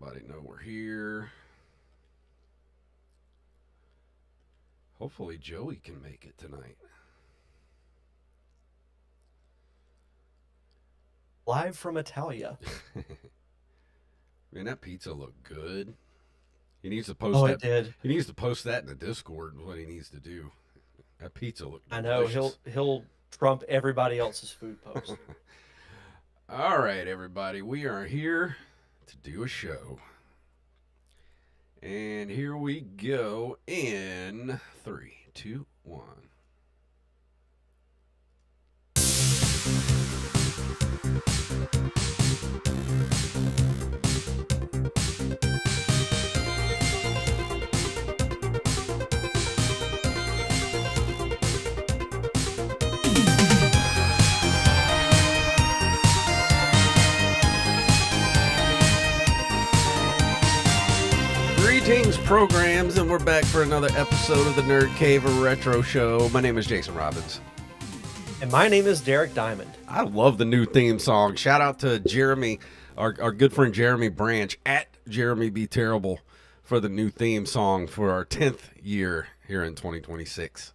everybody know we're here. Hopefully Joey can make it tonight. Live from Italia. Man, that pizza looked good. He needs to post Oh, that. it did. He needs to post that in the Discord. What he needs to do. That pizza looked I know delicious. he'll trump everybody else's food post. All right, everybody, we are here to do a show. And here we go in 3, 2, 1. Greetings, programs, and we're back for another episode of the Nerd Cave Retro Show. My name is Jason Robbins. And my name is Derek Diamond. I love the new theme song. Shout out to Jeremy, our good friend Jeremy Branch, at Jeremy Be Terrible, for the new theme song for our 10th year here in 2026.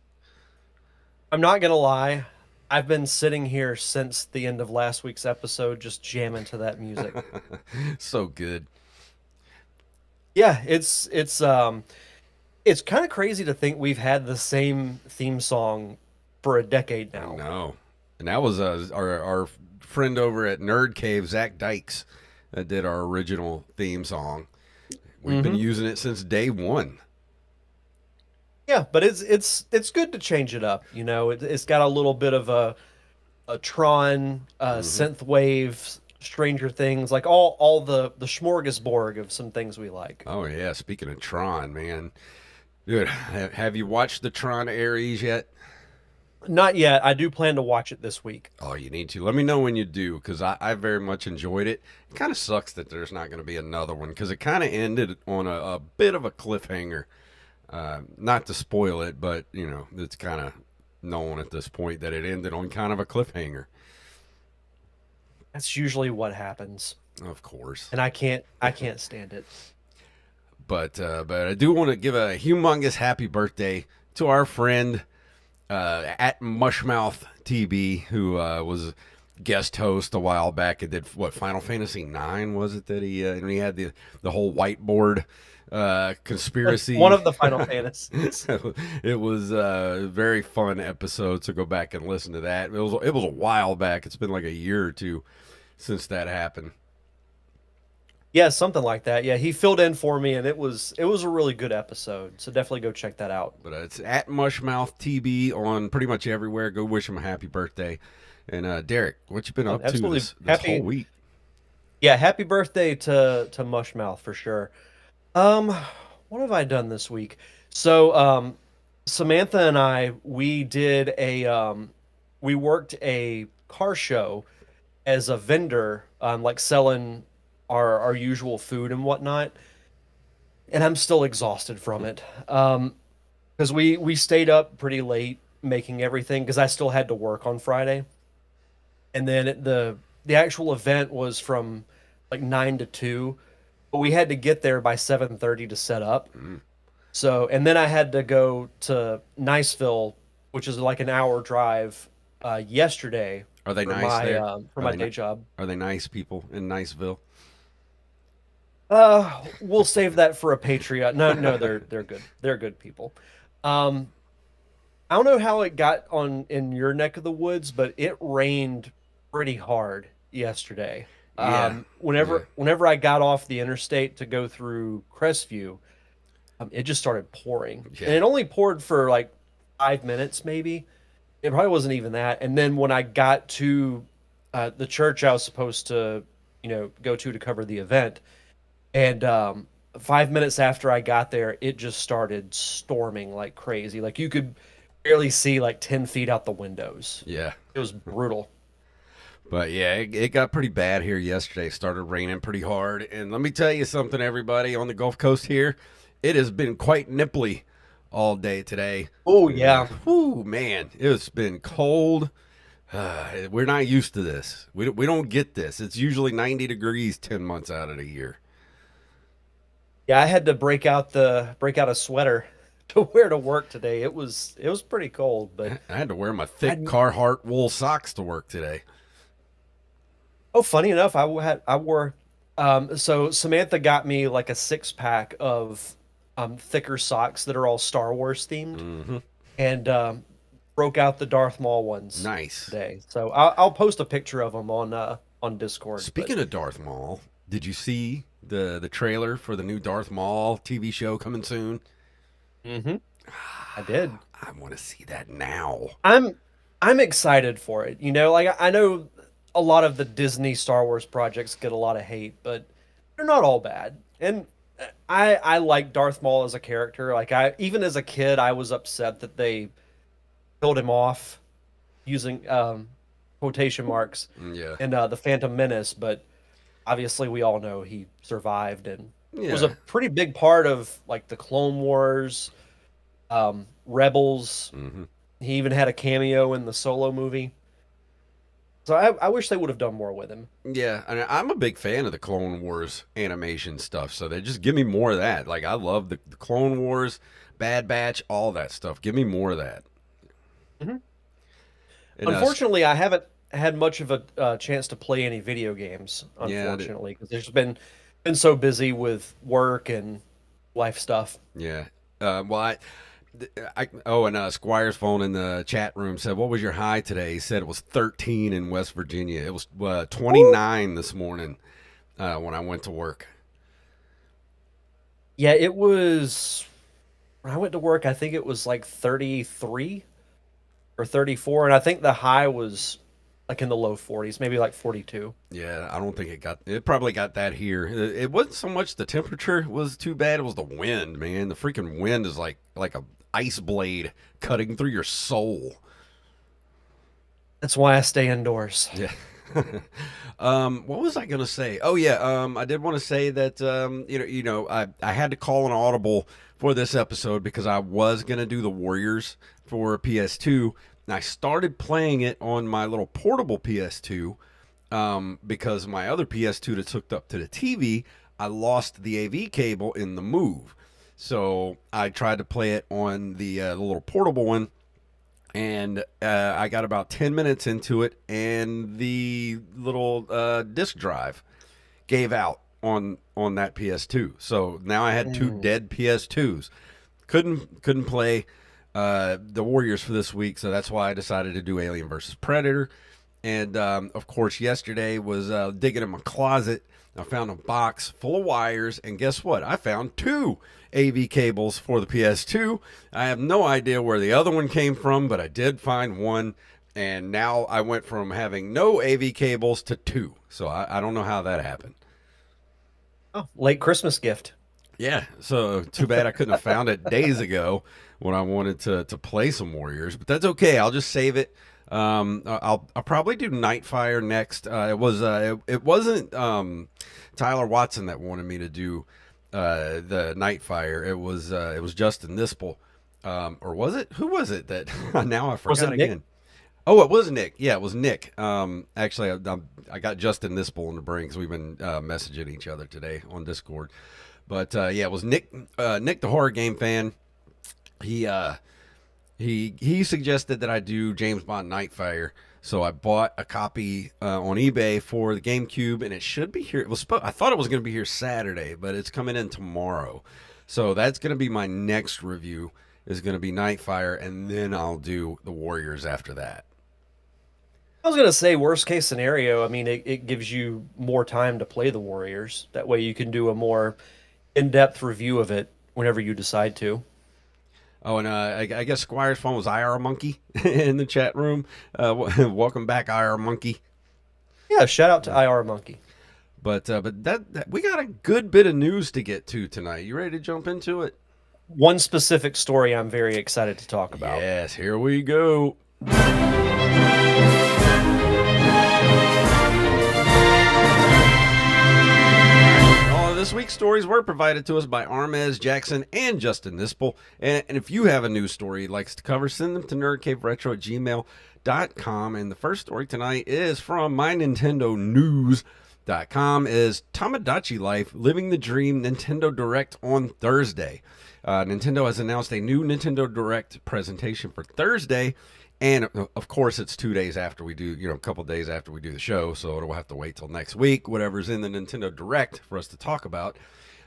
I'm not going to lie. I've been sitting here since the end of last week's episode just jamming to that music. So good. Yeah, it's kind of crazy to think we've had the same theme song for a decade now. No. And that was our friend over at Nerd Cave, Zach Dykes, that did our original theme song. We've been using it since day one. Yeah, but it's good to change it up. You know, it's got a little bit of a Tron, synth wave, Stranger Things, like all the smorgasbord of some things we like. Oh, yeah. Speaking of Tron, man. Dude, have you watched the Tron Ares yet? Not yet. I do plan to watch it this week. Oh, you need to. Let me know when you do, because I very much enjoyed it. It kind of sucks that there's not going to be another one, because it kind of ended on a bit of a cliffhanger. Not to spoil it, but, you know, it's kind of known at this point that it ended on kind of a cliffhanger. That's usually what happens, Of course. and I can't stand it. But I do want to give a humongous happy birthday to our friend at Mushmouth TB, who was guest host a while back and did what, Final Fantasy 9 was it that he and he had the whole whiteboard conspiracy. One of the Final Fantasies. It was a very fun episode, so go back and listen to that. It was a while back. It's been like a year or two since that happened. Yeah, something like that. Yeah, he filled in for me, and it was a really good episode. So definitely go check that out. But it's at Mushmouth TB on pretty much everywhere. Go wish him a happy birthday. And Derek, what you been up to Absolutely. this whole week? Yeah, happy birthday to Mushmouth for sure. What have I done this week? So, Samantha and I, we worked a car show as a vendor, like selling our usual food and whatnot. And I'm still exhausted from it. Because we stayed up pretty late making everything because I still had to work on Friday. And then the actual event was from like 9 to 2, but we had to get there by 7:30 to set up. So, and then I had to go to Niceville, which is like an hour drive, yesterday Are they for nice there? for Are my they day job. Are they nice people in Niceville? We'll save that for a Patreon. No, they're good. They're good people. Um, I don't know how it got on in your neck of the woods, but it rained pretty hard yesterday. Yeah. Yeah. Whenever I got off the interstate to go through Crestview, it just started pouring, Yeah. and it only poured for like 5 minutes, maybe. It probably wasn't even that. And then when I got to the church I was supposed to, go to cover the event, and 5 minutes after I got there, it just started storming like crazy. Like you could barely see like 10 feet out the windows. Yeah. It was brutal. But yeah, it got pretty bad here yesterday. It started raining pretty hard. And let me tell you something, everybody on the Gulf Coast here. It has been quite nipply all day today. Oh, yeah. Whoo, man. It's been cold. We're not used to this. We don't get this. It's usually 90 degrees 10 months out of the year. Yeah, I had to break out a sweater to wear to work today. It was pretty cold, but I had to wear my thick I Carhartt wool socks to work today. oh, funny enough, I wore so Samantha got me like a six pack of thicker socks that are all Star Wars themed, Hmm. and broke out the Darth Maul ones Nice. today. So I'll post a picture of them on Discord. But Speaking of Darth Maul, did you see the trailer for the new Darth Maul TV show coming soon? hmm I did. I want to see that now. I'm I'm excited for it. You know, like I know a lot of the Disney Star Wars projects get a lot of hate, but they're not all bad. And I like Darth Maul as a character. Like I even as a kid, I was upset that they killed him off using quotation marks Yeah. in the Phantom Menace, but obviously we all know he survived and was a Yeah. pretty big part of like the Clone Wars, Rebels. Hmm. He even had a cameo in the Solo movie. So I wish they would have done more with him. Yeah, and I'm a big fan of the Clone Wars animation stuff. So they just give me more of that. Like I love the Clone Wars, Bad Batch, all that stuff. Give me more of that. Mhm. And Unfortunately, I haven't had much of a chance to play any video games. yeah, Unfortunately, because there's been so busy with work and life stuff. yeah. Well, oh, and Squire's phone in the chat room said, "What was your high today?" He said it was 13 in West Virginia. It was Woo! 29 this morning when I went to work. Yeah, it was when I went to work. I think it was like 33 or 34, and I think the high was like in the low 40s, maybe like 42. Yeah, I don't think it got. It probably got that here. It wasn't so much the temperature was too bad. It was the wind, man. The freaking wind is like a ice blade cutting through your soul. That's why I stay indoors. Yeah. What was I gonna say? Oh yeah, I did want to say that I had to call an audible for this episode because I was gonna do the Warriors for PS2, and I started playing it on my little portable PS2 because my other PS2 that's hooked up to the TV, I lost the AV cable in the move, so I tried to play it on the little portable one and I got about 10 minutes into it, and the little disk drive gave out on that PS2. So now I had two Mm. dead PS2s. Couldn't play the Warriors for this week, so that's why I decided to do Alien versus Predator. And of course, yesterday was digging in my closet. I found a box full of wires, and guess what? I found two AV cables for the PS2. I have no idea where the other one came from, but I did find one, and now I went from having no AV cables to two. So I don't know how that happened. Oh, late Christmas gift. Yeah, so too bad I couldn't have found it days ago when I wanted to play some Warriors, but that's okay. I'll just save it. I'll probably do Nightfire next. It wasn't Tyler Watson that wanted me to do the Nightfire. It was Justin Nispel, or was it? Who was it that now I Was forgot it Nick? again? Oh, it was Nick. Yeah, it was Nick. Actually, I got Justin Nispel in the brain because we've been messaging each other today on Discord. But yeah, it was Nick. Nick, the horror game fan. He he suggested that I do James Bond Nightfire. So I bought a copy on eBay for the GameCube, and it should be here. I thought it was going to be here Saturday, but it's coming in tomorrow. So that's going to be my next review. Is going to be Nightfire, and then I'll do the Warriors after that. I was gonna say worst case scenario. I mean, it gives you more time to play the Warriors. That way, you can do a more in-depth review of it whenever you decide to. Oh, and I guess Squire's phone was IR Monkey in the chat room. Welcome back, IR Monkey. Yeah, shout out to IR Monkey. But that we got a good bit of news to get to tonight. You ready to jump into it? One specific story I'm very excited to talk about. Yes, here we go. All of this week's stories were provided to us by Armez Jackson and Justin Nispel. And if you have a news story you'd like us to cover, send them to nerdcaveretro at gmail.com. And the first story tonight is from My Nintendo News. is Tamagotchi Life Living the Dream Nintendo Direct on Thursday. Nintendo has announced a new Nintendo Direct presentation for Thursday. And of course, it's 2 days after we do, a couple days after we do the show. So we'll have to wait till next week, whatever's in the Nintendo Direct for us to talk about.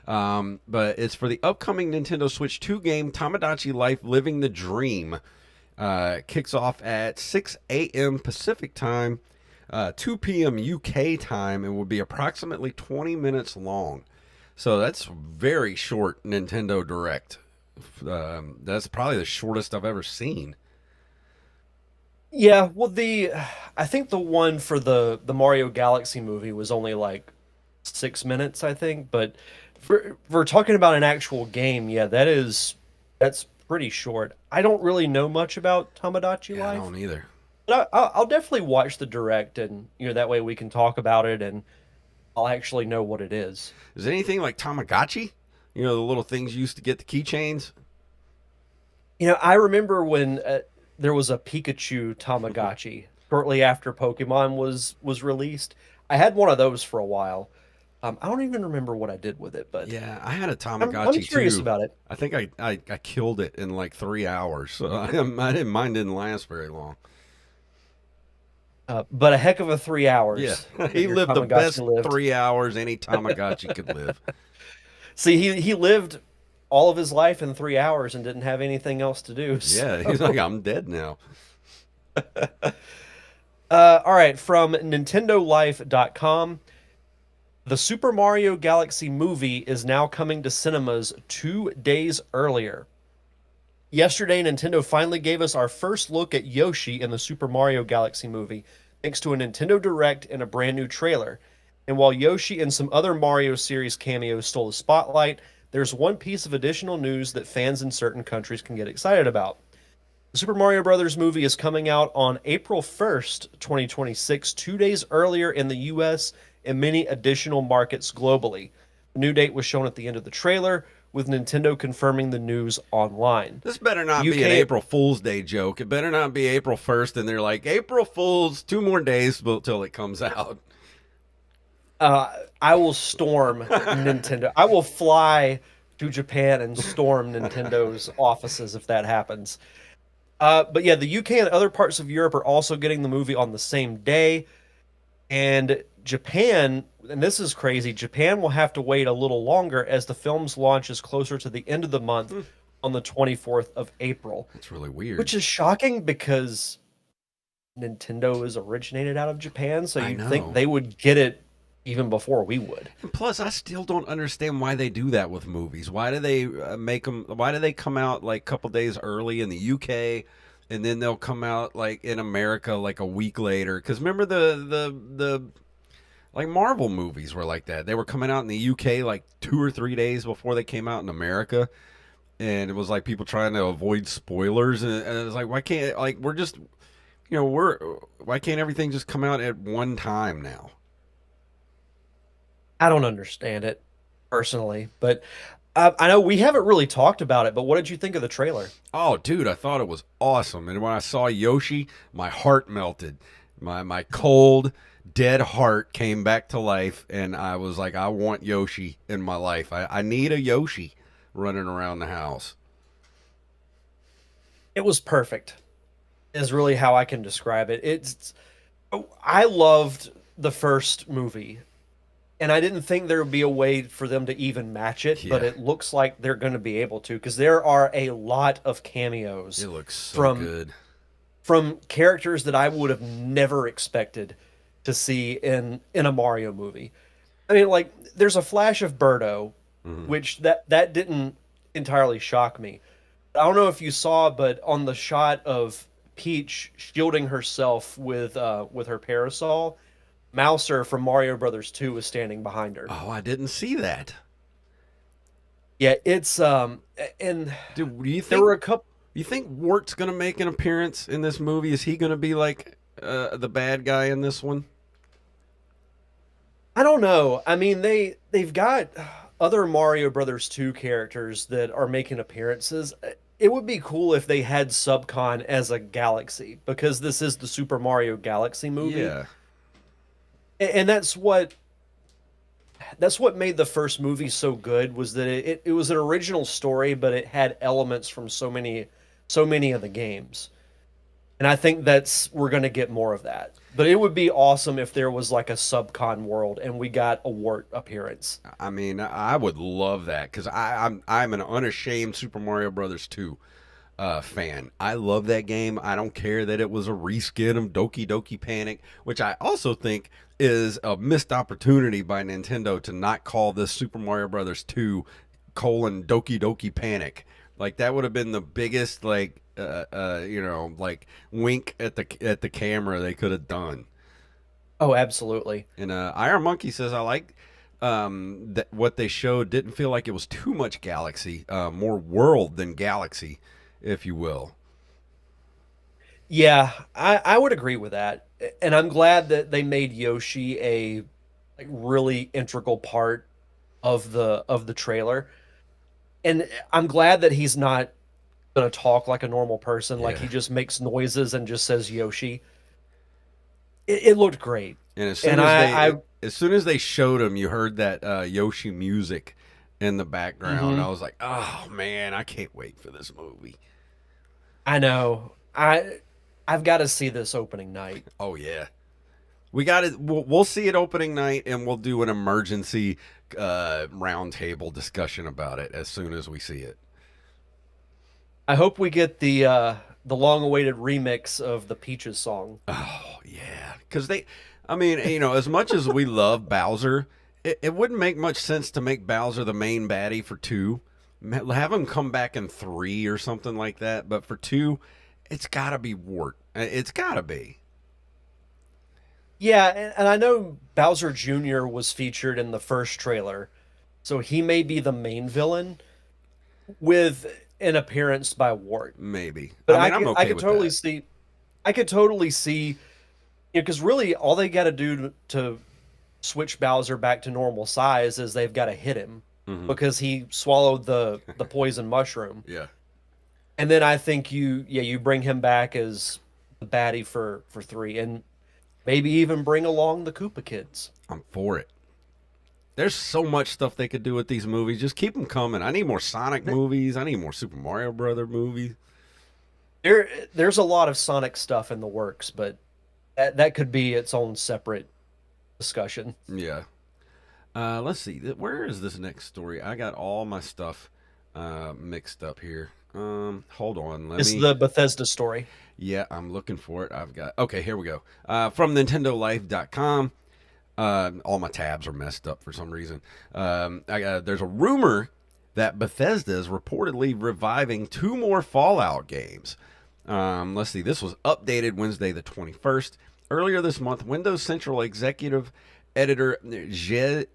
But it's for the upcoming Nintendo Switch 2 game, Tamagotchi Life Living the Dream. Kicks off at 6 a.m. Pacific time, 2 p.m. UK time, and will be approximately 20 minutes long. So that's very short Nintendo Direct. That's probably the shortest I've ever seen. Yeah, well, I think the one for the Mario Galaxy movie was only like 6 minutes, I think. But for talking about an actual game, yeah, that's pretty short. I don't really know much about Tamagotchi Yeah, I Life, don't either. but I'll definitely watch the direct, and that way we can talk about it, and I'll actually know what it is. Is it anything like Tamagotchi? The little things you used to get, the keychains? I remember when there was a Pikachu Tamagotchi shortly after Pokemon was released. I had one of those for a while. I don't even remember what I did with it, but Yeah, I had a I'm Tamagotchi curious too. about it. I think I killed it in like 3 hours, so I didn't mind didn't last very long. But a heck of a three Yeah, hours that he your lived the Tamagotchi best lived. 3 hours any Tamagotchi could live. See, he lived all of his life in 3 hours and didn't have anything else to do. Yeah, So, he's like, I'm dead now. all right, from NintendoLife.com. The Super Mario Galaxy movie is now coming to cinemas 2 days earlier. Yesterday, Nintendo finally gave us our first look at Yoshi in the Super Mario Galaxy movie, thanks to a Nintendo Direct and a brand new trailer. And while Yoshi and some other Mario series cameos stole the spotlight, there's one piece of additional news that fans in certain countries can get excited about. The Super Mario Bros. Movie is coming out on April 1st, 2026, 2 days earlier in the US and many additional markets globally. The new date was shown at the end of the trailer, with Nintendo confirming the news online. This better not be an UK April Fool's Day joke. It better not be April 1st, and they're like, April Fool's, 2 more days till it comes out. I will storm Nintendo. I will fly to Japan and storm Nintendo's offices if that happens. But yeah, the UK and other parts of Europe are also getting the movie on the same day. And Japan, and this is crazy, Japan will have to wait a little longer as the film's launch is closer to the end of the month on the 24th of April. That's really weird. Which is shocking because Nintendo is originated out of Japan, so I you'd know. think they would get it even before we would. And plus, I still don't understand why they do that with movies. Why do they make them? Why do they come out like a couple days early in the UK, and then they'll come out like in America like a week later? Because remember the like Marvel movies were like that. They were coming out in the UK like 2 or 3 days before they came out in America, and it was like people trying to avoid spoilers. And it was like, why can't we're just why can't everything just come out at one time now? I don't understand it personally, but I know we haven't really talked about it. But what did you think of the trailer? Oh, dude, I thought it was awesome. And when I saw Yoshi, my heart melted. My cold, dead heart came back to life, and I was like, I want Yoshi in my life. I need a Yoshi running around the house. It was perfect, is really how I can describe it. I loved the first movie, and I didn't think there would be a way for them to even match it, but Yeah. it looks like they're going to be able to because there are a lot of cameos It looks so from good. from characters that I would have never expected to see in a Mario movie. I mean, like there's a flash of Birdo, which that didn't entirely shock me. I don't know if you saw, but on the shot of Peach shielding herself with her parasol, Mouser from Mario Brothers 2 was standing behind her. Oh, I didn't see that. Yeah, it's and Dude, do you there were think a couple. you think Wart's gonna make an appearance in this movie? Is he gonna be like the bad guy in this one? I don't know. I mean, they've got other Mario Brothers 2 characters that are making appearances. It would be cool if they had Subcon as a galaxy because this is the Super Mario Galaxy movie. Yeah. And that's what that's what made the first movie so good, was that it was an original story, but it had elements from so many of the games. And I think that's we're going to get more of that. But it would be awesome if there was like a subcon world and we got a Wart appearance. I mean, I would love that because I'm an unashamed Super Mario Brothers 2 fan. I love that game. I don't care that it was a reskin of Doki Doki Panic, which I also think is a missed opportunity by Nintendo to not call this Super Mario Brothers 2 colon Doki Doki Panic. Like that would have been the biggest like wink at the camera they could have done. Oh, absolutely. And Iron Monkey says I like that what they showed didn't feel like it was too much galaxy, more world than galaxy, if you will. Yeah, I would agree with that. And I'm glad that they made Yoshi a like really integral part of the trailer. And I'm glad that he's not gonna talk like a normal person, like Yeah. he just makes noises and just says Yoshi. It looked great. And And I as soon as they showed him, you heard that Yoshi music in the background. mhm, I was like, oh man, I can't wait for this movie. I know. I've got to see this opening night. Oh yeah, we got it. We'll see it opening night, and we'll do an emergency roundtable discussion about it as soon as we see it. I hope we get the long-awaited remix of the Peaches song. Oh yeah, because I mean, as much as we love Bowser, it wouldn't make much sense to make Bowser the main baddie for two. Have him come back in three or something like that. But for two, it's got to be Wart. It's got to be. Yeah, and I know Bowser Jr. was featured in the first trailer, so he may be the main villain with an appearance by Wart. Maybe. But I mean, I'm I okay could with totally that. see, I could totally see, because really all they got to do to switch Bowser back to normal size is they've got to hit him Hmm. because he swallowed the poison mushroom. Yeah, And then I think you bring him back as the baddie for three, and maybe even bring along the Koopa kids. I'm for it. There's so much stuff they could do with these movies. Just keep them coming. I need more Sonic movies. I need more Super Mario Brother movies. There's a lot of Sonic stuff in the works, but that could be its own separate discussion. Yeah. Let's see. Where is this next story? I got all my stuff mixed up here. Hold on. Let It's me. the Bethesda story. Yeah, I'm looking for it. I've got. Okay, here we go. From NintendoLife.com. All my tabs are messed up for some reason. There's a rumor that Bethesda is reportedly reviving two more Fallout games. Let's see. This was updated Wednesday the 21st. Earlier this month, Windows Central Executive Editor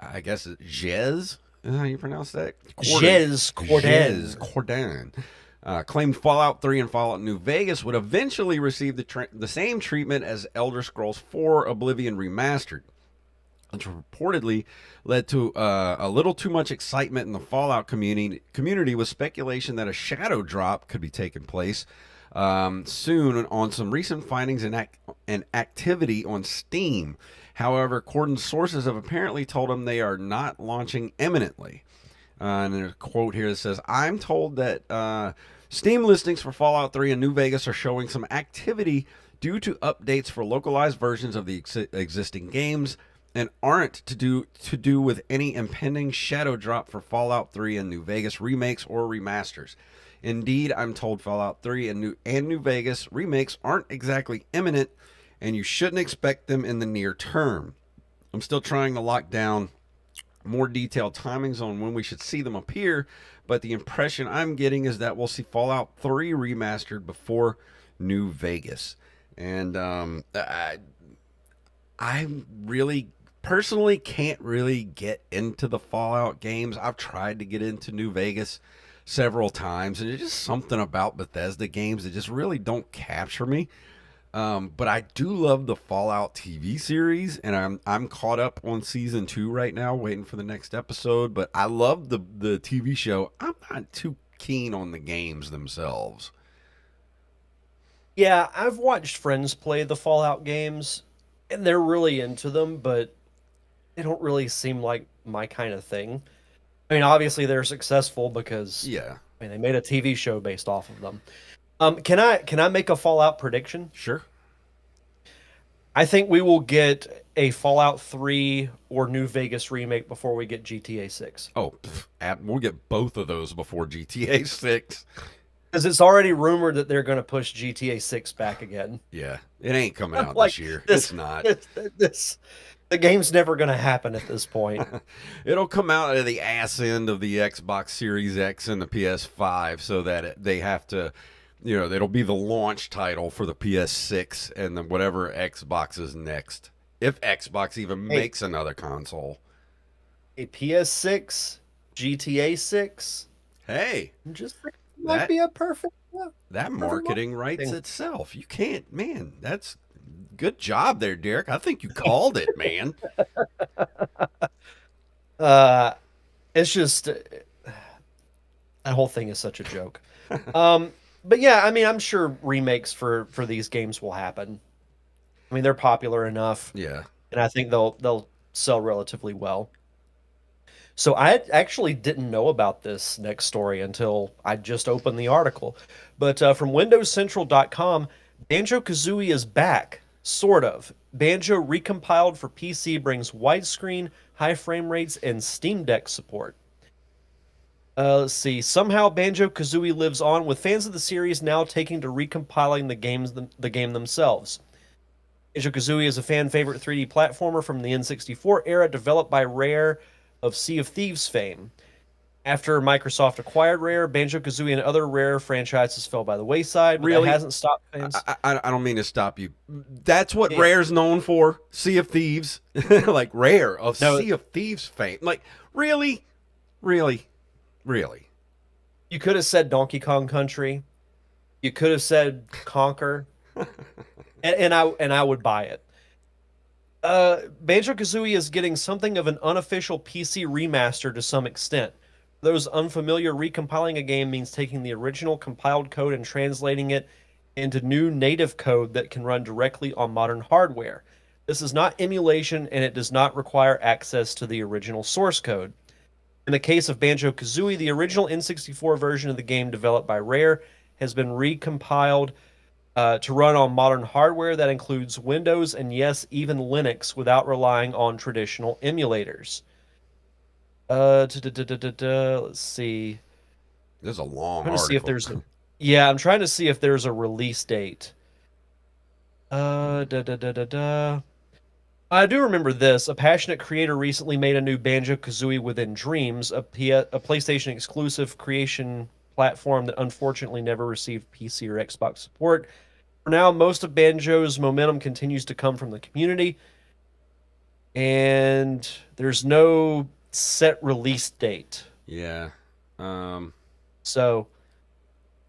I guess it's Jez. How you pronounce that? Jez Jez Corden. Corden. Claimed Fallout 3 and Fallout New Vegas would eventually receive the same treatment as Elder Scrolls 4 Oblivion Remastered, which reportedly led to a little too much excitement in the Fallout community with speculation that a shadow drop could be taking place soon on some recent findings and activity on Steam. However, Corden's sources have apparently told him they are not launching imminently. And there's a quote here that says, I'm told that Steam listings for Fallout 3 and New Vegas are showing some activity due to updates for localized versions of the existing games and aren't to do with any impending shadow drop for Fallout 3 and New Vegas remakes or remasters. Indeed, I'm told Fallout 3 and New Vegas remakes aren't exactly imminent, and you shouldn't expect them in the near term. I'm still trying to lock down more detailed timings on when we should see them appear, but the impression I'm getting is that we'll see Fallout 3 remastered before New Vegas. And I really personally can't really get into the Fallout games. I've tried to get into New Vegas several times, and there's just something about Bethesda games that just really don't capture me. But I do love the Fallout TV series, and I'm caught up on season 2 right now, waiting for the next episode. But I love the TV show. I'm not too keen on the games themselves. Yeah, I've watched friends play the Fallout games, and they're really into them, but they don't really seem like my kind of thing. I mean, obviously they're successful because Yeah, I mean they made a TV show based off of them. Can I make a Fallout prediction? sure. I think we will get a Fallout 3 or New Vegas remake before we get GTA 6. Oh, we'll get both of those before GTA 6. Because it's already rumored that they're going to push GTA 6 back again. Yeah, it ain't coming I'm out like, this year. this, It's not. this, the game's never going to happen at this point. It'll come out at the ass end of the Xbox Series X and the PS5, so that they have to, it'll be the launch title for the PS6 and then whatever Xbox is next. If Xbox even Hey, makes another console. a PS6, GTA 6, Hey, just might that be a perfect, that perfect marketing writes marketing. itself. You can't, man. That's good job there, Derek. I think you called it, man. Uh, it's just that whole thing is such a joke. Um, but yeah, I mean, I'm sure remakes for these games will happen. I mean, they're popular enough, Yeah. and I think they'll sell relatively well. So I actually didn't know about this next story until I just opened the article. But from WindowsCentral.com, Banjo-Kazooie is back, sort of. Banjo recompiled for PC brings widescreen, high frame rates, and Steam Deck support. Let's see. Somehow Banjo-Kazooie lives on, with fans of the series now taking to recompiling the game themselves. Banjo-Kazooie is a fan favorite 3D platformer from the N64 era, developed by Rare of Sea of Thieves fame. After Microsoft acquired Rare, Banjo-Kazooie and other Rare franchises fell by the wayside, but that Really? hasn't stopped fans. I don't mean to stop you. That's what Yeah. Rare's known for. Sea of Thieves. Like Rare of No, Sea of Thieves fame. Like, really? Really? Really? you could have said Donkey Kong Country. You could have said Conquer, and I would buy it. Banjo-Kazooie is getting something of an unofficial PC remaster to some extent. For those unfamiliar, recompiling a game means taking the original compiled code and translating it into new native code that can run directly on modern hardware. This is not emulation, and it does not require access to the original source code. In the case of Banjo-Kazooie, the original N64 version of the game developed by Rare has been recompiled to run on modern hardware that includes Windows and, yes, even Linux without relying on traditional emulators. Let's see. This is a I'm long trying to see if article. there's a. Yeah, I'm trying to see if there's a release date. Da, da, da, da, da. I do remember this. A passionate creator recently made a new Banjo-Kazooie Within Dreams, a PlayStation exclusive creation platform that unfortunately never received PC or Xbox support. For now, most of Banjo's momentum continues to come from the community, and there's no set release date. Yeah. Um, So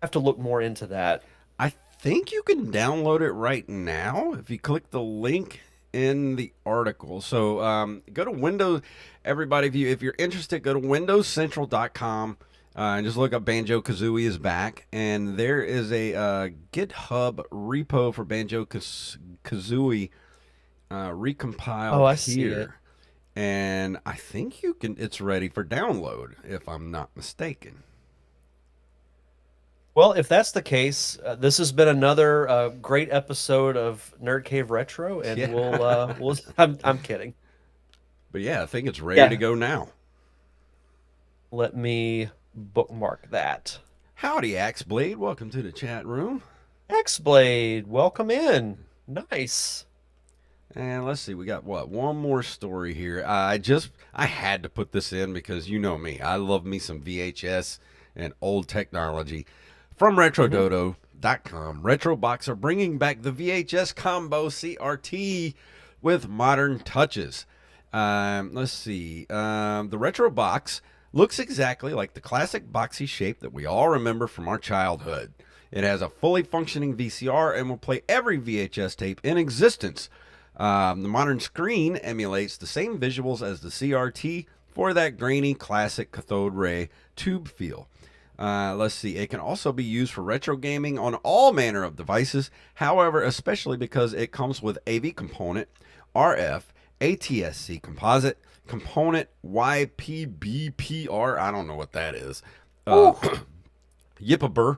I have to look more into that. I think you can download it right now if you click the link in the article. So go to Windows. Everybody, if you're interested, go to WindowsCentral.com and just look up Banjo Kazooie is back. And there is a GitHub repo for Banjo Kazooie Oh, recompiled I see it. here. And I think you can. It's ready for download, if I'm not mistaken. Well, if that's the case, this has been another great episode of Nerd Cave Retro, and we'll Yeah. we'll. I'm kidding. But yeah, I think it's ready to Yeah, go now. let me bookmark that. Howdy, Axe Blade. Welcome to the chat room. X Blade, welcome in. Nice. And let's see, we got what? One more story here. I had to put this in because you know me. I love me some VHS and old technology. From Hmm. RetroDodo.com, RetroBox are bringing back the VHS combo CRT with modern touches. Let's see. The RetroBox looks exactly like the classic boxy shape that we all remember from our childhood. It has a fully functioning VCR and will play every VHS tape in existence. The modern screen emulates the same visuals as the CRT for that grainy classic cathode ray tube feel. Let's see. It can also be used for retro gaming on all manner of devices. However, especially because it comes with AV component, RF, ATSC composite component YPBPR. I don't know what that is. Uh, Ooh. Yippaber,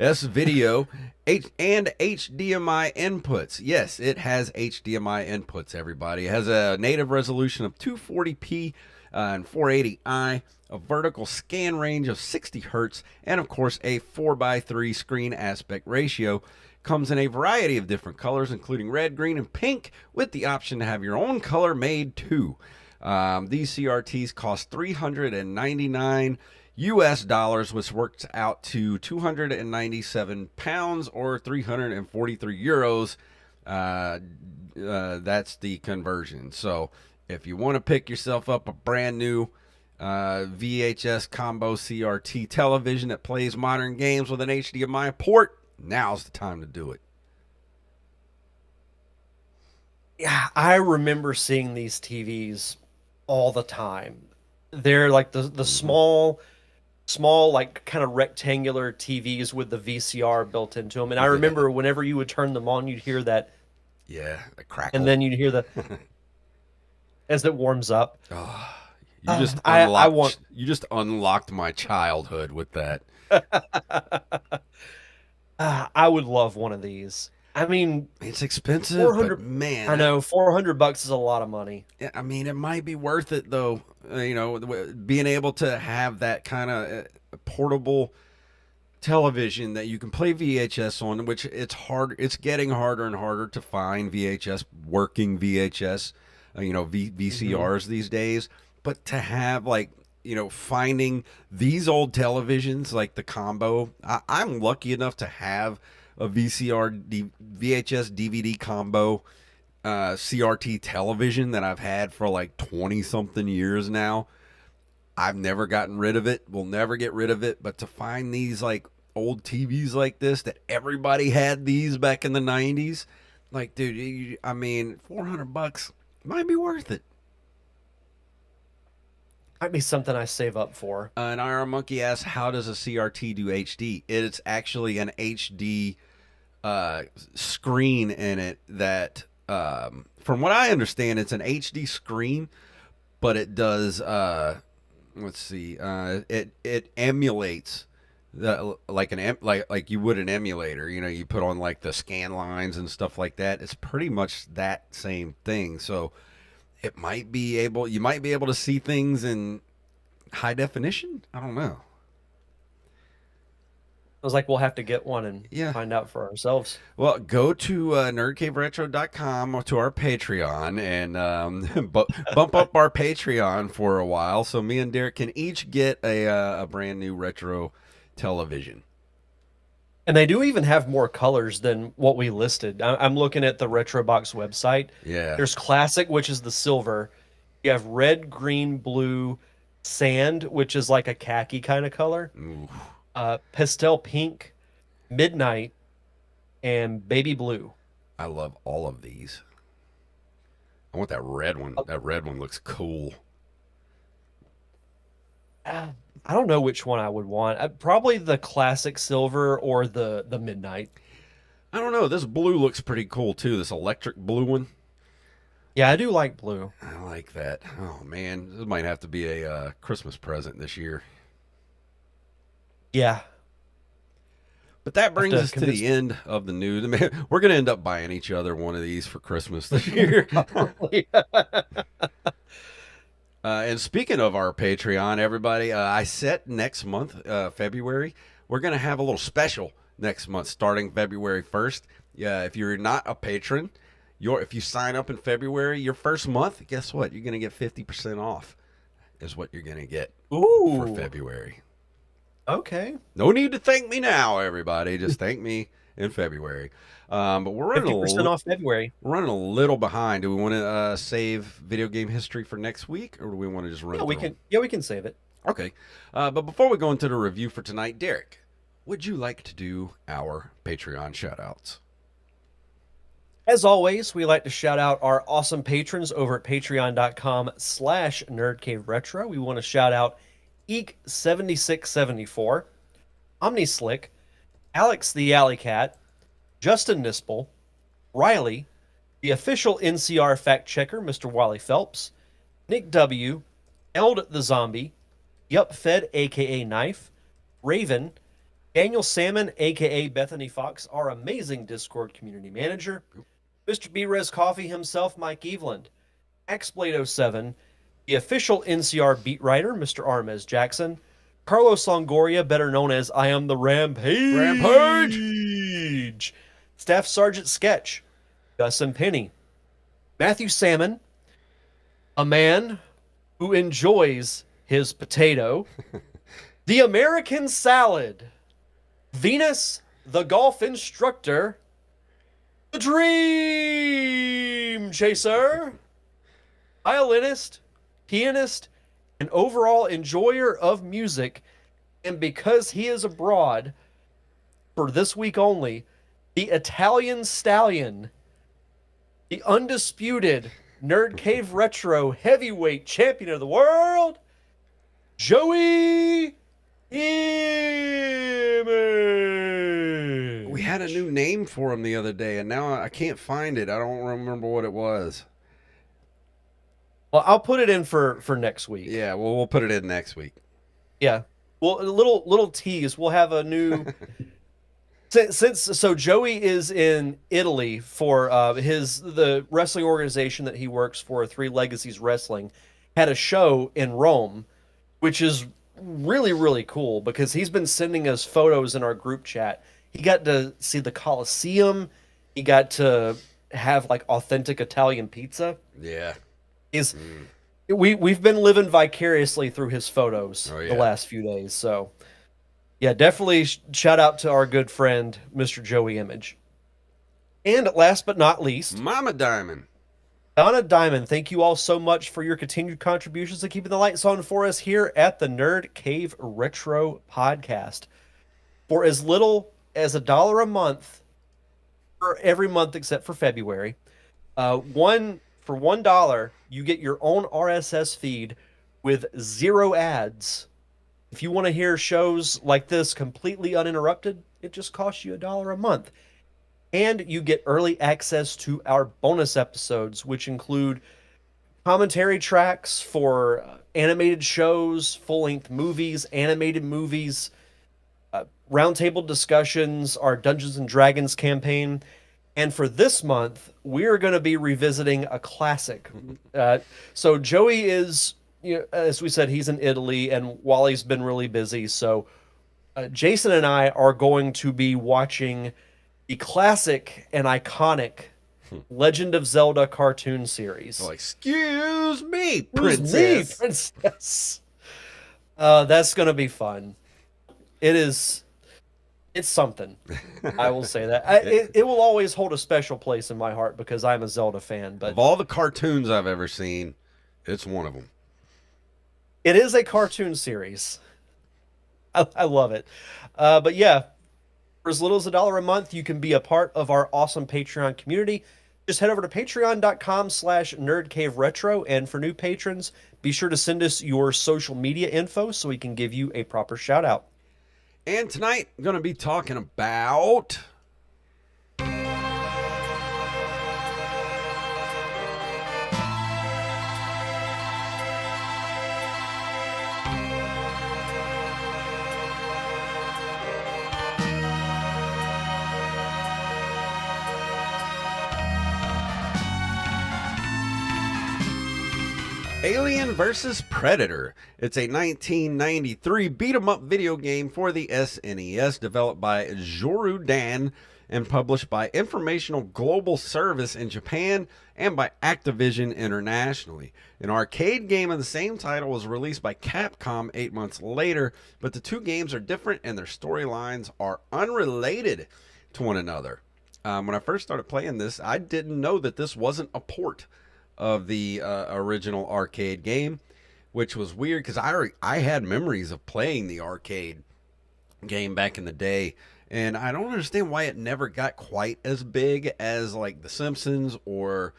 S video, and HDMI inputs. Yes, it has HDMI inputs, everybody. It has a native resolution of 240p and 480i, a vertical scan range of 60 hertz, and of course a 4:3 screen aspect ratio. Comes in a variety of different colors, including red, green, and pink, with the option to have your own color made too. These CRTs cost $399 which works out to 297 pounds or 343 euros. That's the conversion. So if you want to pick yourself up a brand new VHS combo CRT television that plays modern games with an HDMI port, now's the time to do it. Yeah, I remember seeing these TVs all the time. They're like the small like kind of rectangular TVs with the VCR built into them. And I Yeah, remember whenever you would turn them on, you'd hear that, yeah, the and crackle. then you'd hear the as it warms up. Oh, I want you just unlocked my childhood with that. I would love one of these. I mean, It's expensive, but 400 man, I know $400 is a lot of money. I mean, it might be worth it though. Being able to have that kind of portable television that you can play VHS on, which it's hard. It's getting harder and harder to find working VHS, Hmm. VCRs these days. But to have like finding these old televisions like the combo, I'm lucky enough to have a VHS DVD combo CRT television that I've had for like 20 something years now. I've never gotten rid of it. We'll never get rid of it. But to find these like old TVs like this that everybody had these back in the 90s, like, dude, I mean, $400 might be worth it. Might be something I save up for. And our monkey asks, how does a CRT do HD? It's actually an HD screen in it that, from what I understand, it's an HD screen, but it does. Let's see. It emulates like like you would an emulator. You put on like the scan lines and stuff like that. It's pretty much that same thing. So you might be able to see things in high definition. I don't know. I was like, we'll have to get one and Yeah. find out for ourselves. Well, go to nerdcaveretro.com or to our Patreon and bump up our Patreon for a while so me and Derek can each get a brand new retro television. And they do even have more colors than what we listed. I'm looking at the Retrobox website. Yeah. There's classic, which is the silver. You have red, green, blue, sand, which is like a khaki kind of color. Ooh, Pastel pink, midnight, and baby blue. I love all of these. I want that red one. That red one looks cool. I don't know which one I would want. Probably the classic silver or the midnight. I don't know. This blue looks pretty cool too. This electric blue one. Yeah, I do like blue. I like that. Oh man, this might have to be a Christmas present this year. Yeah, But that have brings to us to convince the end of the news. We're going to end up buying each other one of these for Christmas this year. probably. And speaking of our Patreon, everybody, I set next month, February, we're going to have a little special next month starting February 1st. Yeah, if you're not a patron, if you sign up in February, your first month, guess what? You're going to get 50% off is what you're going to get for Ooh, February. okay. No need to thank me now, everybody. Just thank me in February. But 50% off February. we're running a little behind. Do we want to save video game history for next week, or do we want to just run Yeah, we through can. 'em? Yeah, we can save it. Okay. But before we go into the review for tonight, Derek, would you like to do our Patreon shoutouts? As always, we like to shout out our awesome patrons over at patreon.com/nerdcaveretro. We want to shout out Eek7674, OmniSlick, Alex the Alley Cat, Justin Nispel, Riley, the official NCR fact checker, Mr. Wally Phelps, Nick W., Eld the Zombie, Yup Fed, aka Knife, Raven, Daniel Salmon, aka Bethany Fox, our amazing Discord community manager, Mr. B Res Coffee himself, Mike Eveland, Xblade07, the official NCR beat writer, Mr. Armez Jackson, Carlos Longoria, better known as I Am the Rampage, Staff Sergeant Sketch, Gus and Penny, Matthew Salmon, a man who enjoys his potato, the American Salad, Venus, the golf instructor, the Dream Chaser, violinist, pianist, and overall enjoyer of music, and because he is abroad for this week only, the Italian Stallion, the undisputed Nerd Cave Retro heavyweight champion of the world, Joey Image. We had a new name for him the other day, and now I can't find it. I don't remember what it was. Well, I'll put it in for next week. Yeah, well, we'll put it in next week. Yeah. Well, a little tease. We'll have a new so Joey is in Italy for the wrestling organization that he works for, Three Legacies Wrestling, had a show in Rome, which is really, really cool because he's been sending us photos in our group chat. He got to see the Colosseum. He got to have like authentic Italian pizza. Yeah. We've been living vicariously through his photos Oh, yeah. the last few days. So yeah, definitely shout out to our good friend, Mr. Joey Image. And last but not least, Mama Diamond. Donna Diamond, thank you all so much for your continued contributions and keeping the lights on for us here at the Nerd Cave Retro Podcast. For as little as $1 a month, for every month except for February, for $1, you get your own RSS feed with 0 ads. If you want to hear shows like this completely uninterrupted, it just costs you $1 a month. And you get early access to our bonus episodes, which include commentary tracks for animated shows, full-length movies, animated movies, roundtable discussions, our Dungeons and Dragons campaign. And for this month, we're going to be revisiting a classic. So Joey is, as we said, he's in Italy, and Wally's been really busy. So Jason and I are going to be watching the classic and iconic Legend of Zelda cartoon series. Oh, excuse me, Excuse princess. me, princess. That's going to be fun. It's something. I will say that. It will always hold a special place in my heart because I'm a Zelda fan. But Of all the cartoons I've ever seen, it's one of them. it is a cartoon series. I love it. But yeah, for as little as $1 a month, you can be a part of our awesome Patreon community. Just head over to patreon.com/nerdcaveretro. And for new patrons, be sure to send us your social media info so we can give you a proper shout out. And tonight, I'm going to be talking about... Alien vs. Predator. It's a 1993 beat-em-up video game for the SNES developed by Joru Dan and published by Informational Global Service in Japan and by Activision internationally. An arcade game of the same title was released by Capcom 8 months later, but the two games are different and their storylines are unrelated to one another. When I first started playing this, I didn't know that this wasn't a port of the original arcade game, which was weird because I had memories of playing the arcade game back in the day, and I don't understand why it never got quite as big as like The Simpsons or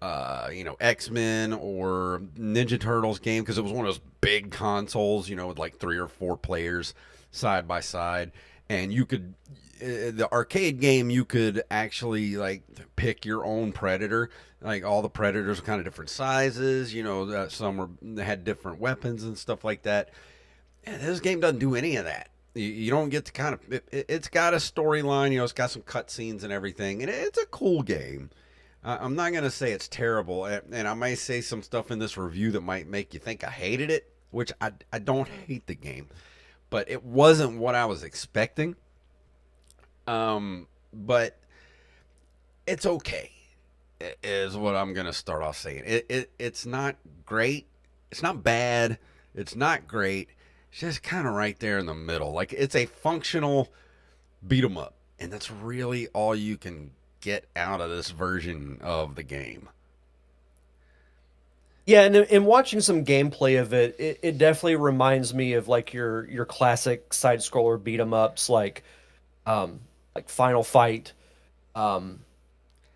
X-Men or Ninja Turtles game, because it was one of those big consoles, with like 3 or 4 players side by side. and you could the arcade game you could actually like pick your own predator. Like all the predators were kind of different sizes. Some had different weapons and stuff like that. And this game doesn't do any of that. You don't get to kind of. It's got a storyline. It's got some cutscenes and everything, and it's a cool game. I'm not gonna say it's terrible, and I might say some stuff in this review that might make you think I hated it, which I don't hate the game, but it wasn't what I was expecting. But it's okay, is what I'm gonna start off saying. It's not great. It's not bad. It's not great. It's just kind of right there in the middle. Like it's a functional beat 'em up, and that's really all you can get out of this version of the game. Yeah, and in watching some gameplay of it, it definitely reminds me of like your classic side scroller beat 'em ups like Final Fight, um,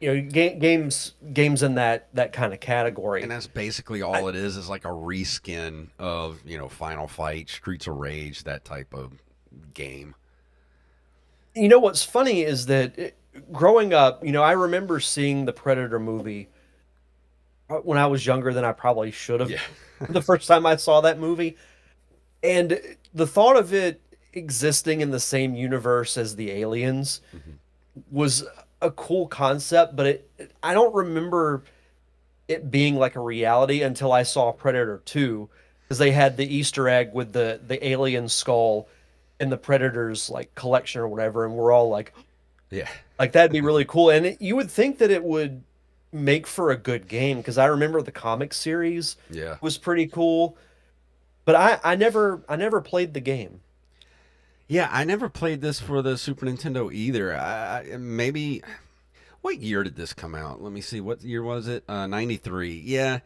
games in that kind of And category. that's basically all it is like a reskin of, Final Fight, Streets of Rage, that type of game. You know what's funny is that growing up, I remember seeing the Predator movie when I was younger than I probably should have. Yeah. The first time I saw that movie, and the thought of it existing in the same universe as the aliens Mhm. was a cool concept, but I don't remember it being like a reality until I saw Predator 2, because they had the Easter egg with the alien skull and the Predator's like collection or whatever, and we're all Yeah. like that'd be really cool. And you would think that it would make for a good game, because I remember the comic series Yeah. was pretty cool, but I never played the game. Yeah, I never played this for the Super Nintendo either. Maybe what year did this come out? Let me see. What year was it? 93. Yeah.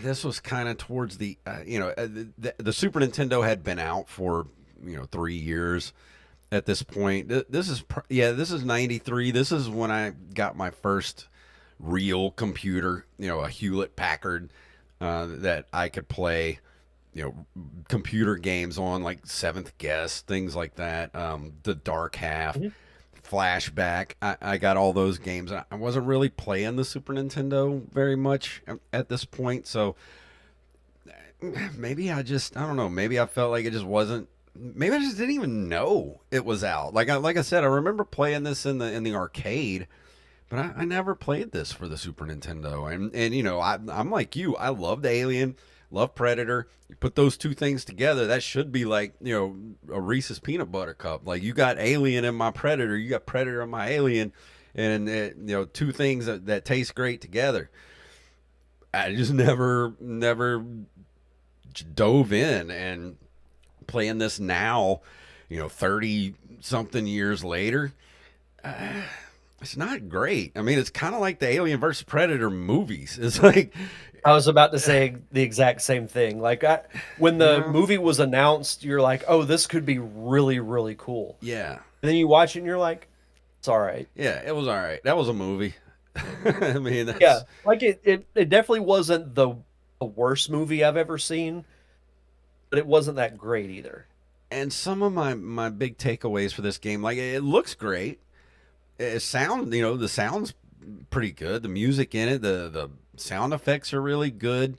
This was kind of towards the Super Nintendo had been out for 3 years at this point. This is 93. This is when I got my first real computer, a Hewlett Packard, that I could play computer games on, like Seventh Guest, things like that. The Dark Half, Mhm. Flashback. I got all those games. I wasn't really playing the Super Nintendo very much at this point, so maybe I don't know. Maybe I felt like it just wasn't. Maybe I just didn't even know it was out. Like I said, I remember playing this in the arcade, but I never played this for the Super Nintendo. And I'm like you. I loved Alien, love Predator. You put those two things together, that should be like a Reese's peanut butter cup. Like you got Alien in my Predator, you got Predator in my Alien, and two things that taste great together. I just never dove in, and playing this now, 30 something years later. It's not great. I mean, it's kind of like the Alien versus Predator movies. It's like, I was about to say the exact same thing. When you the know, movie was announced, you're like, "Oh, this could be really, really cool." yeah, And then you watch it and you're like, "It's all right." yeah, it was all right. That was a movie. I mean, Yeah, that's like it definitely wasn't the worst movie I've ever seen, but it wasn't that great either. and some of my big takeaways for this game, like it looks great. The sound's pretty good. The music in it, the sound effects are really good.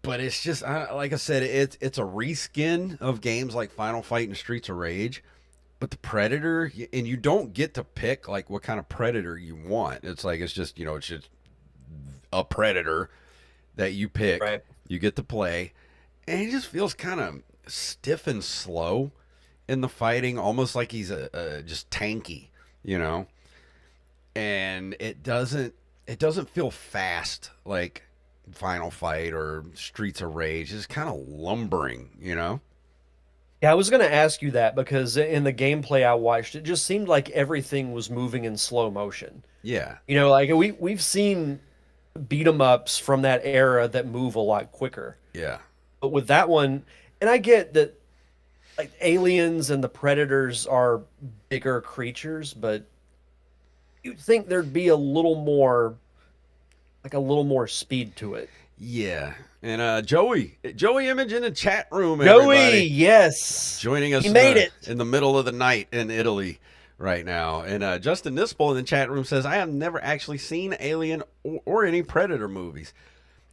But it's just like I said, it's a reskin of games like Final Fight and Streets of Rage. But the Predator, and you don't get to pick like what kind of Predator you want. It's just a Predator that you pick. Right. You get to play, and he just feels kind of stiff and slow in the fighting, almost like he's a just tanky, you know. And it doesn't feel fast like Final Fight or Streets of Rage. It's kind of lumbering. Yeah, I was going to ask you that because in the gameplay I watched, it just seemed like everything was moving in slow motion. Yeah, Like we've seen beat 'em ups from that era that move a lot quicker. yeah, But with that one, and I get that like aliens and the predators are bigger creatures, but you'd think there'd be a little more speed to it. Yeah. And Joey Image in the chat room, Joey, everybody, yes, joining he us made it. in the middle of the night in Italy right now. And Justin Nispel in the chat room says, I have never actually seen Alien or any Predator movies.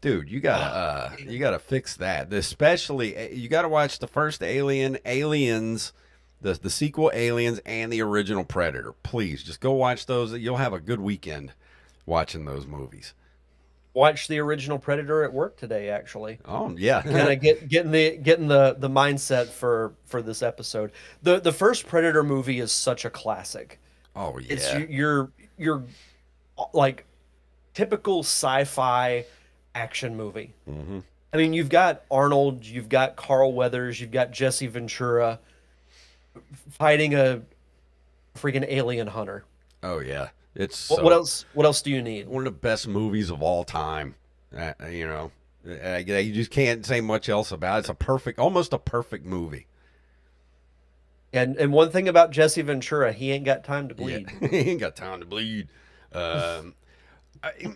Dude, you gotta fix that. Especially you gotta watch the first Aliens, the sequel Aliens, and the original Predator. Please, just go watch those. You'll have a good weekend watching those movies. Watched the original Predator at work today, actually. Oh Kind yeah. of getting the mindset for this episode. The first Predator movie is such a classic. Oh It's yeah. your like typical sci-fi action movie. Hmm. I mean, you've got Arnold, you've got Carl Weathers, you've got Jesse Ventura fighting a freaking alien hunter. Oh yeah. It's What so else? What else do you need? one of the best movies of all time. You know, you just can't say much else about it. It's a perfect, almost a perfect movie. And one thing about Jesse Ventura, he ain't got time to Yeah, bleed. he ain't got time to bleed. Um,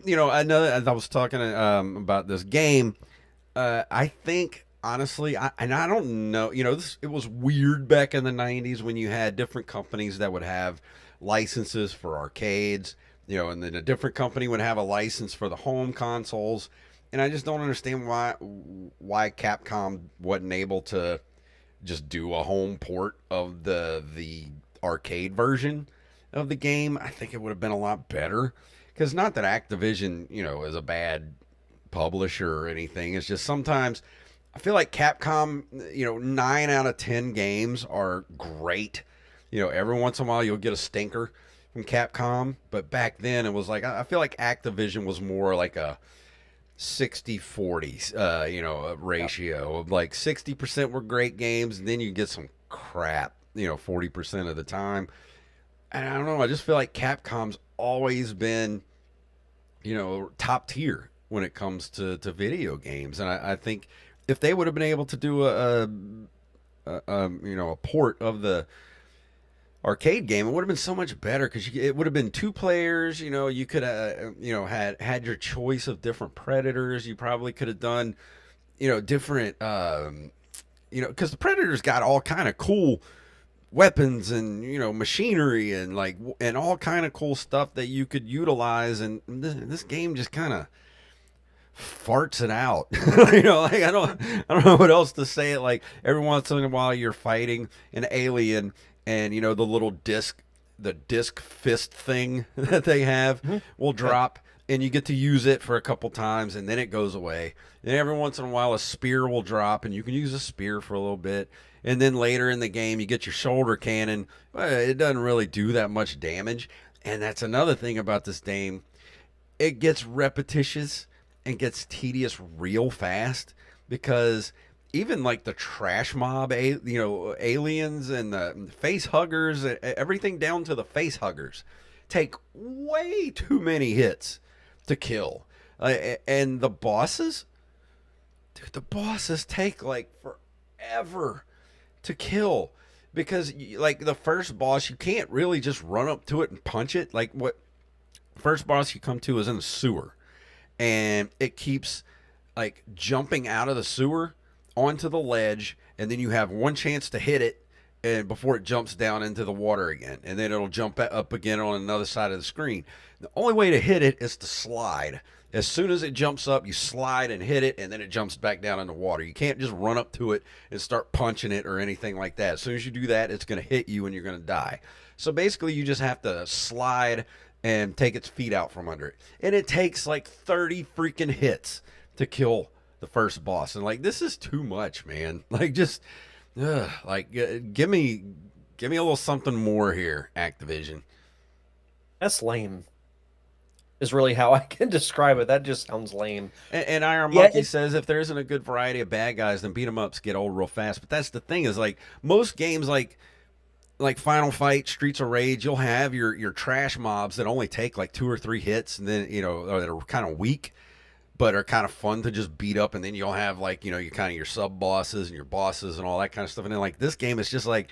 you know, I know as I was talking about this game. I think honestly, I don't know. You know, it was weird back in the '90s when you had different companies that would have licenses for arcades. You know, and then a different company would have a license for the home consoles. And I just don't understand why Capcom wasn't able to just do a home port of the arcade version of the game. I think it would have been a lot better. Because not that Activision, you know, is a bad publisher or anything. It's just sometimes I feel like Capcom, you know, 9 out of 10 games are great. You know, every once in a while you'll get a stinker from Capcom, but back then it was like I feel like Activision was more like a 60-40, you know, Yeah. ratio of like 60% were great games, and then you get some crap, you know, 40% of the time. And I don't know, I just feel like Capcom's always been, you know, top tier when it comes to video games. And I think if they would have been able to do you know, a port of the arcade game, it would have been so much better because it would have been 2 players. You know, you could you know, had your choice of different predators. You probably could have done, you know, different you know, because the predators got all kind of cool weapons and, you know, machinery and like and all kind of cool stuff that you could utilize. And this game just kind of farts it out. You know, like I don't know what else to say. It like every once in a while you're fighting an alien, and you know the disc fist thing that they have Mhm. will Yeah. drop, and you get to use it for a couple times, and then it goes away. And every once in a while a spear will drop, and you can use a spear for a little bit. And then later in the game you get your shoulder cannon. It doesn't really do that much damage. And that's another thing about this game, it gets repetitious and gets tedious real fast because even like the trash mob, you know, aliens and the face huggers, everything down to the face huggers, take way too many hits to kill. And the bosses, dude, the bosses take like forever to kill because like the first boss, you can't really just run up to it and punch it. Like what first boss you come to is in the sewer, and it keeps like jumping out of the sewer onto the ledge, and then you have one chance to hit it and before it jumps down into the water again, and then it'll jump up again on another side of the screen. The only way to hit it is to slide. As soon as it jumps up, you slide and hit it, and then it jumps back down in the water. You can't just run up to it and start punching it or anything like that. As soon as you do that, it's going to hit you and you're going to die. So basically, you just have to slide and take its feet out from under it. And it takes like 30 freaking hits to kill the first boss. And like, this is too much, man. Like, just, like, give me a little something more here, Activision. That's lame. Is really how I can describe it. That just sounds lame. And Iron Yeah, Monkey says if there isn't a good variety of bad guys, then beat 'em ups get old real fast. But that's the thing is like most games like Final Fight, Streets of Rage, you'll have your trash mobs that only take like 2 or 3 hits, and then you know, or that are kind of weak, but are kind of fun to just beat up, and then you'll have like, you know, you kind of your sub bosses and your bosses and all that kind of stuff. And then like this game, it's just like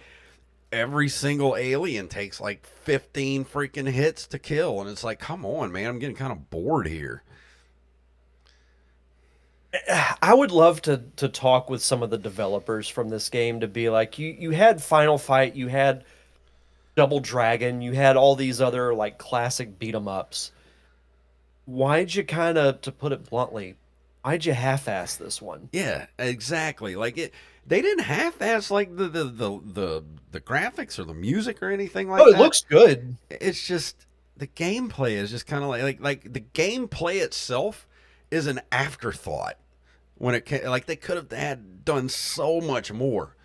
every single alien takes like 15 freaking hits to kill, and it's like, come on, man, I'm getting kind of bored here. I would love to talk with some of the developers from this game to be like, you had Final Fight, you had Double Dragon, you had all these other like classic beat 'em ups. Why'd you kind of, to put it bluntly, why'd you half-ass this one? Yeah, exactly. Like it, they didn't half-ass like the graphics or the music or anything Oh, like it that. looks good. It's just the gameplay is just kind of like the gameplay itself is an afterthought when it like they could have had done so much more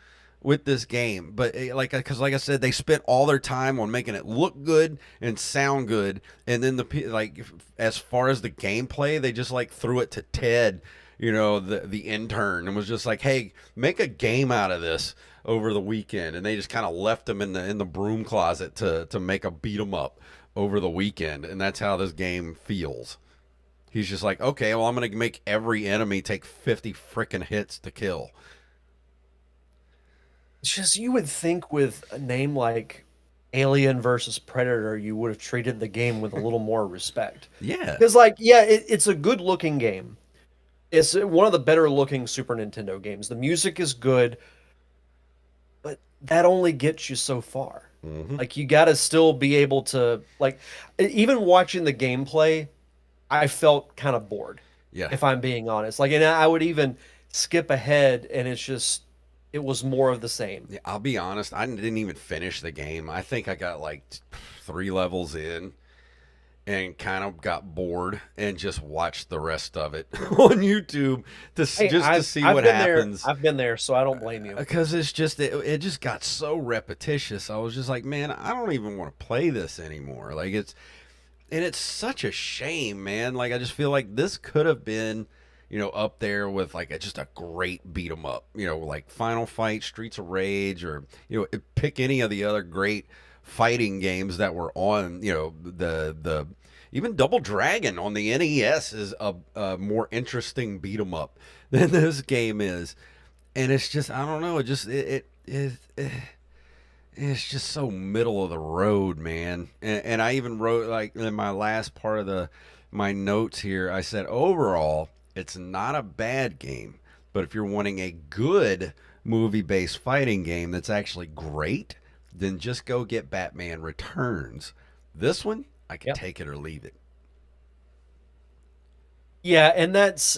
with this game, but like because like I said, they spent all their time on making it look good and sound good, and then like as far as the gameplay, they just like threw it to Ted, the intern, and was just like, hey, make a game out of this over the weekend, and they just kind of left him in the broom closet to make a beat 'em up over the weekend, and that's how this game feels. He's just like, okay, well, I'm gonna make every enemy take 50 freaking hits to kill. It's just you would think with a name like Alien versus Predator, you would have treated the game with a little more respect. Yeah, Because, like, yeah, it's a good looking game. It's one of the better looking Super Nintendo games. The music is good, but that only gets you so far. hmm, Like, you got to still be able to, like, even watching the gameplay, I felt kind of bored, yeah. if I'm being honest. Like, and I would even skip ahead, and it was more of the same. Yeah, I'll be honest. I didn't even finish the game. I think I got like 3 levels in and kind of got bored and just watched the rest of it on YouTube Hey, just to see I've what been there. happens. I've been there, so I don't blame you. Because it just got so repetitious. I was just like, man, I don't even want to play this anymore. Like it's such a shame, man. Like I just feel like this could have been, up there with like just a great beat 'em up. Like Final Fight, Streets of Rage, or pick any of the other great fighting games that were on. The even Double Dragon on the NES is a more interesting beat 'em up than this game is, and it's just I don't know. It just it's just so middle of the road, man. And I even wrote like in my last part of the my notes here. I said overall, it's not a bad game, but if you're wanting a good movie-based fighting game that's actually great, then just go get Batman Returns. This one, I could Yep. take it or leave it. Yeah, and that's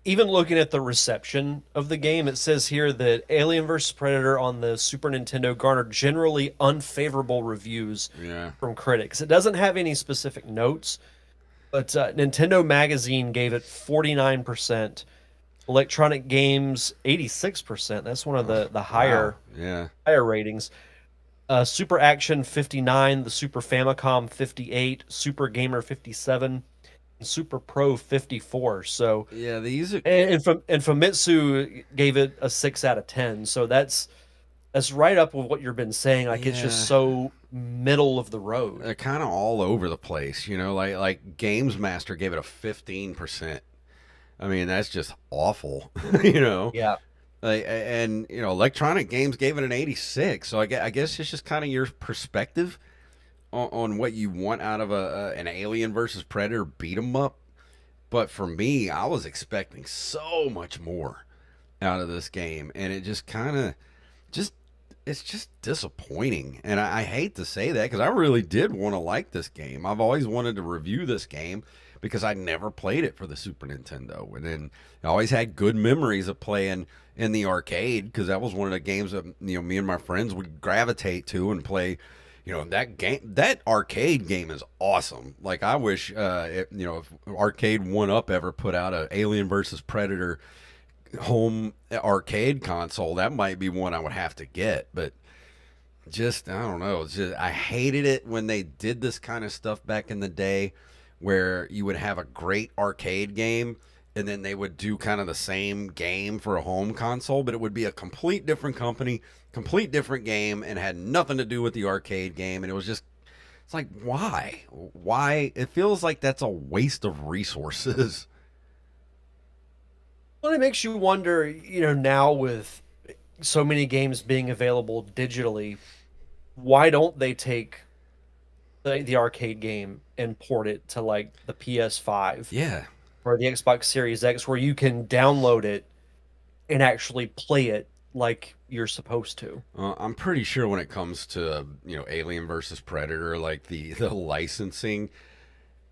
even looking at the reception of the game. It says here that Alien vs. Predator on the Super Nintendo garnered generally unfavorable reviews Yeah. from critics. It doesn't have any specific notes, but Nintendo Magazine gave it 49%. Electronic Games 86%. That's one of the Wow. Yeah. higher ratings. Super Action 59, the Super Famicom 58, Super Gamer 57, and Super Pro 54. So Yeah. These are and Famitsu gave it a 6 out of 10. So that's right up with what you've been saying. Like it's just yeah. so middle of the road. They're kind of all over the place, like Games Master gave it a 15%. I mean, that's just awful, you know. Yeah. And Electronic Games gave it an 86. So I guess it's just kind of your perspective on what you want out of an Alien versus Predator beat 'em up. But for me, I was expecting so much more out of this game, and it just kind of just it's just disappointing. And I hate to say that because I really did want to like this game. I've always wanted to review this game because I never played it for the Super Nintendo, and then I always had good memories of playing in the arcade because that was one of the games that me and my friends would gravitate to and play. That game, that arcade game is awesome. Like I wish, if Arcade One Up ever put out a Alien versus Predator home arcade console, that might be one I would have to get. But just I don't know. It's just I hated it when they did this kind of stuff back in the day, where you would have a great arcade game and then they would do kind of the same game for a home console, but it would be a complete different company, complete different game, and had nothing to do with the arcade game. And it was just it's like why it feels like that's a waste of resources. Well, it makes you wonder, now with so many games being available digitally, why don't they take the arcade game and port it to like the PS5 Yeah. or the Xbox Series X, where you can download it and actually play it like you're supposed to. I'm pretty sure when it comes to Alien versus Predator, like the licensing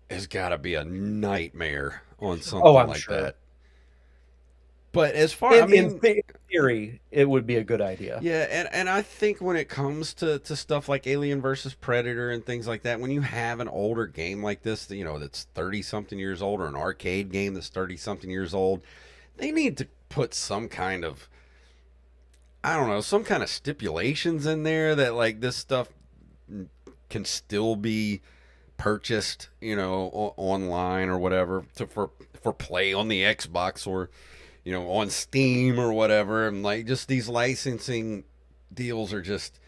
has got to be a nightmare on Oh, something I'm like sure. that. But as far, I mean, In theory, it would be a good idea. yeah, and I think when it comes to stuff like Alien versus Predator and things like that, when you have an older game like this, that's 30 something years old, or an arcade game that's 30 something years old, they need to put some kind of, I don't know, some kind of stipulations in there that like this stuff can still be purchased, online or whatever for play on the Xbox, or on Steam or whatever. And like, just these licensing deals are just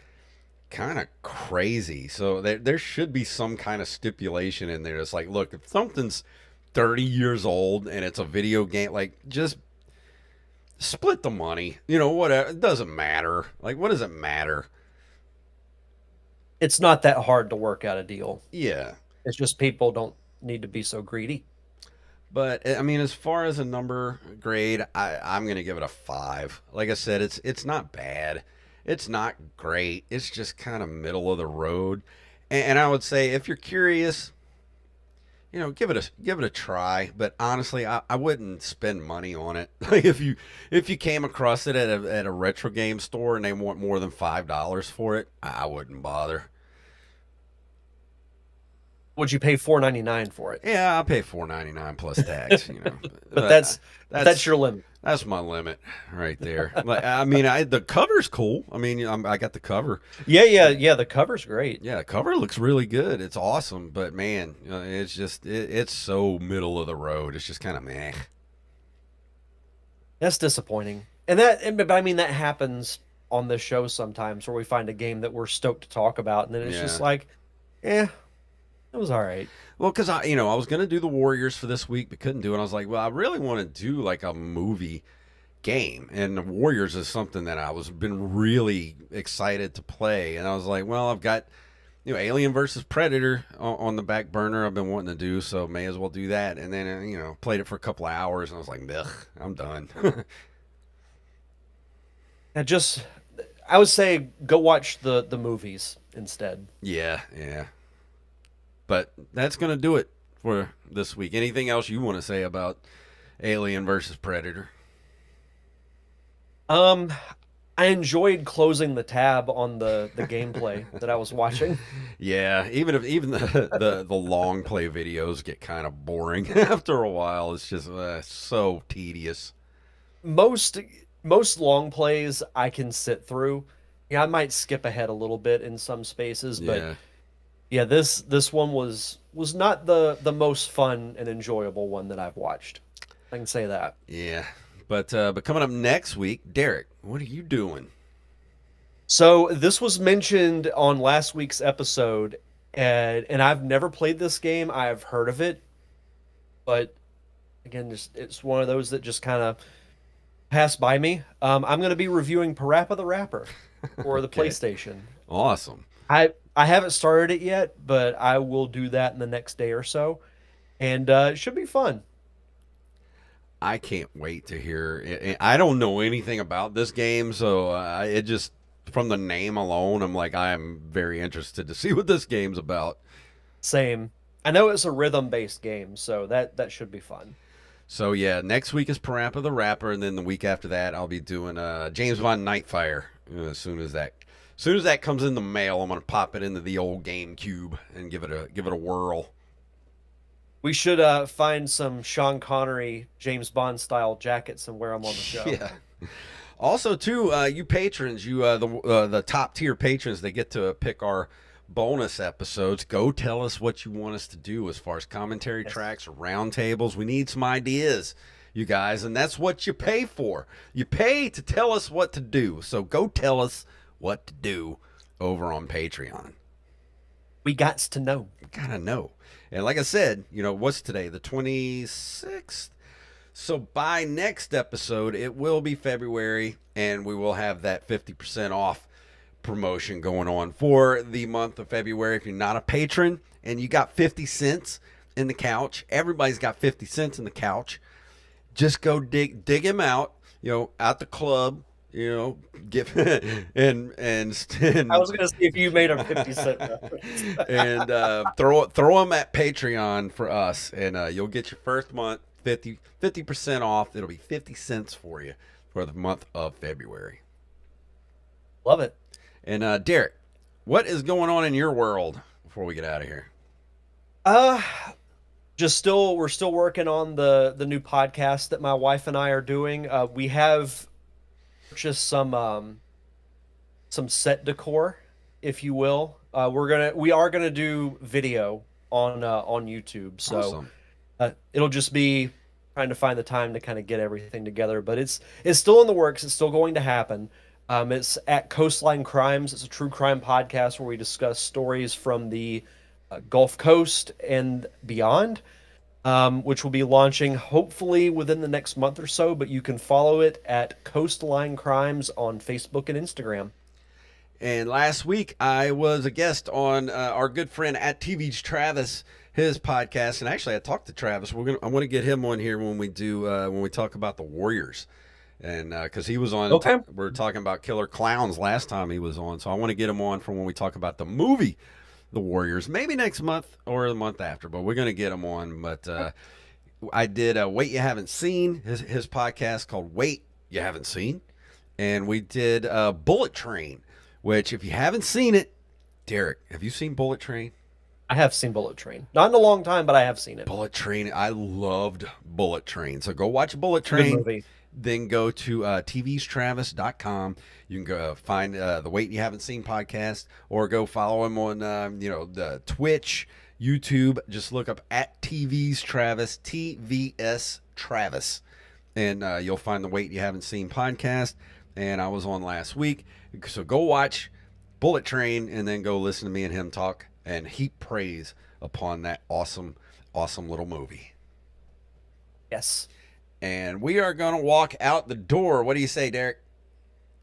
kind of crazy. So there should be some kind of stipulation in there. It's like, look, if something's 30 years old and it's a video game, like, just split the money. Whatever. It doesn't matter. Like, what does it matter? It's not that hard to work out a deal. Yeah. It's just people don't need to be so greedy. But I mean, as far as a number grade, I'm gonna give it a 5. Like I said, it's not bad, it's not great, it's just kind of middle of the road. And I would say, if you're curious, give it a try. But honestly, I wouldn't spend money on it. Like, if you came across it at a retro game store and they want more than $5 for it, I wouldn't bother. Would you pay 4.99 for it? Yeah, I'll pay 4.99 plus tax. But But that's that's your limit. that's my limit right there. Like, I mean, the cover's cool. I mean, I got the cover. Yeah. The cover's great. Yeah, the cover looks really good. It's awesome. But man, it's just it's so middle of the road. It's just kind of meh. That's disappointing. But I mean, that happens on this show sometimes, where we find a game that we're stoked to talk about, and then it's just Yeah. like, eh, it was all right. Well, because I was gonna do the Warriors for this week, but couldn't do it. I was like, well, I really want to do like a movie game, and the Warriors is something that I was been really excited to play. And I was like, well, I've got Alien versus Predator on the back burner. I've been wanting to do, so may as well do that. And then played it for a couple of hours, and I was like, ugh, I'm done. And just, I would say, go watch the movies instead. Yeah, yeah. But that's gonna do it for this week. Anything else you want to say about Alien versus Predator? Um, I enjoyed closing the tab on the gameplay that I was watching. Yeah, even the long play videos get kind of boring after a while. It's just so tedious. Most most long plays I can sit through. Yeah, I might skip ahead a little bit in some spaces, but Yeah, yeah, this one was not the most fun and enjoyable one that I've watched. I can say that. yeah. But coming up next week, Derek, what are you doing? So this was mentioned on last week's episode, and I've never played this game. I've heard of it, but again, just it's one of those that just kind of passed by me. I'm going to be reviewing Parappa the Rapper for the Okay, PlayStation. awesome. I haven't started it yet, but I will do that in the next day or so, and it should be fun. I can't wait to hear. I don't know anything about this game, so it just, from the name alone, I'm like, I am very interested to see what this game's about. Same. I know it's a rhythm-based game, so that should be fun. So yeah, next week is Parappa the Rapper, and then the week after that, I'll be doing James Bond Nightfire. As soon as that comes in the mail, I'm gonna pop it into the old GameCube and give it a whirl. We should find some Sean Connery James Bond style jackets and wear them on the show. Yeah. Also, too, you patrons, the top tier patrons, they get to pick our bonus episodes. Go tell us what you want us to do as far as commentary Yes. tracks or roundtables. We need some ideas, you guys, and that's what you pay for. You pay to tell us what to do. So go tell us what to do over on Patreon. We got to know. Gotta know. And like I said, what's today? The 26th? So by next episode, it will be February, and we will have that 50% off promotion going on for the month of February. If you're not a patron and you got 50 cents in the couch. Everybody's got 50 cents in the couch. Just go dig him out, out the club, give I was gonna see if you made a 50 cent reference. and throw them at Patreon for us, and you'll get your first month 50% off. It'll be 50 cents for you for the month of February. Love it. And Derek, what is going on in your world before we get out of here? We're still working on the new podcast that my wife and I are doing. We have purchased some set decor, if you will. We are gonna do video on YouTube, so Awesome. it'll just be trying to find the time to kind of get everything together. But it's still in the works. It's still going to happen. It's at Coastline Crimes. It's a true crime podcast where we discuss stories from the Gulf Coast and beyond, which will be launching hopefully within the next month or so. But you can follow it at Coastline Crimes on Facebook and Instagram. And last week I was a guest on our good friend at TV's Travis, his podcast. And actually, I talked to Travis. I want to get him on here when we talk about the Warriors. And because he was on, Okay. we were talking about Killer Clowns last time he was on, so I want to get him on for when we talk about the movie, The Warriors, maybe next month or the month after. But we're going to get him on. But I did Wait You Haven't Seen, his podcast called Wait You Haven't Seen, and we did Bullet Train, which if you haven't seen it, Derek, have you seen Bullet Train? I have seen Bullet Train. Not in a long time, but I have seen it. Bullet Train, I loved Bullet Train. So go watch Bullet Good Train. movie. Then go to tvstravis.com. You can go find the Wait You Haven't Seen podcast, or go follow him on the Twitch, YouTube. Just look up at TV's Travis, TVS Travis, and you'll find the Wait You Haven't Seen podcast. And I was on last week, so go watch Bullet Train and then go listen to me and him talk and heap praise upon that awesome little movie. Yes. And we are going to walk out the door. What do you say, Derek?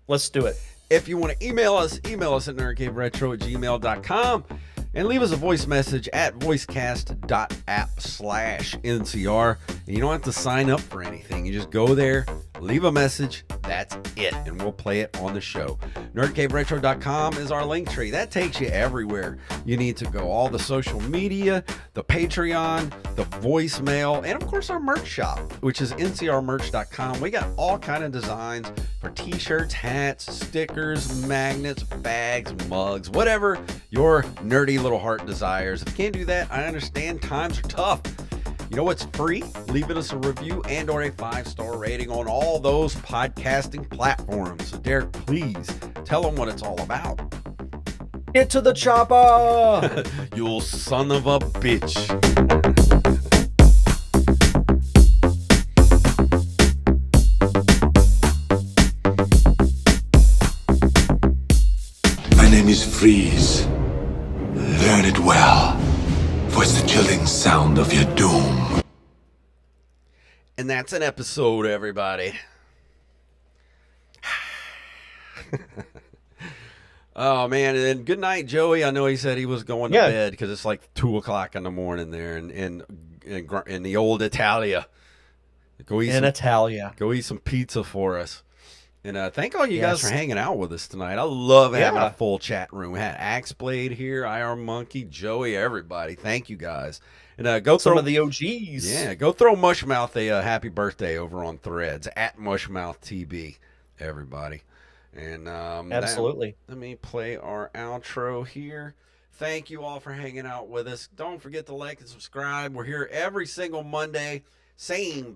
Let's do it. If you want to email us at nerdcaveretro@gmail.com and leave us a voice message at voicecast.app/NCR. And you don't have to sign up for anything. You just go there, leave a message. That's it. And we'll play it on the show. nerdcaveretro.com is our link tree. That takes you everywhere you need to go. All the social media, the Patreon, the voicemail, and of course our merch shop, which is ncrmerch.com. We got all kind of designs for t-shirts, hats, stickers, magnets, bags, mugs, whatever your nerdy little heart desires. If you can't do that, I understand. Times are tough. You know what's free? Leaving us a review and or a 5-star rating on all those podcasting platforms. So Derek, please tell them what it's all about. Get to the chopper! You son of a bitch. My name is Freeze. Learn it well, for it's the chilling sound of your doom. And that's an episode, everybody. Oh, man. And then good night, Joey. I know he said he was going to bed because it's like 2 o'clock in the morning there in the old Italia. Go eat some pizza for us. And thank all you guys for hanging out with us tonight. I love having a full chat room. We had Axeblade here, IR Monkey, Joey, everybody. Thank you guys. And go Some throw of the OGs. Yeah, go throw Mushmouth a happy birthday over on Threads at MushmouthTB, everybody. And Absolutely. let me play our outro here. Thank you all for hanging out with us. Don't forget to like and subscribe. We're here every single Monday, same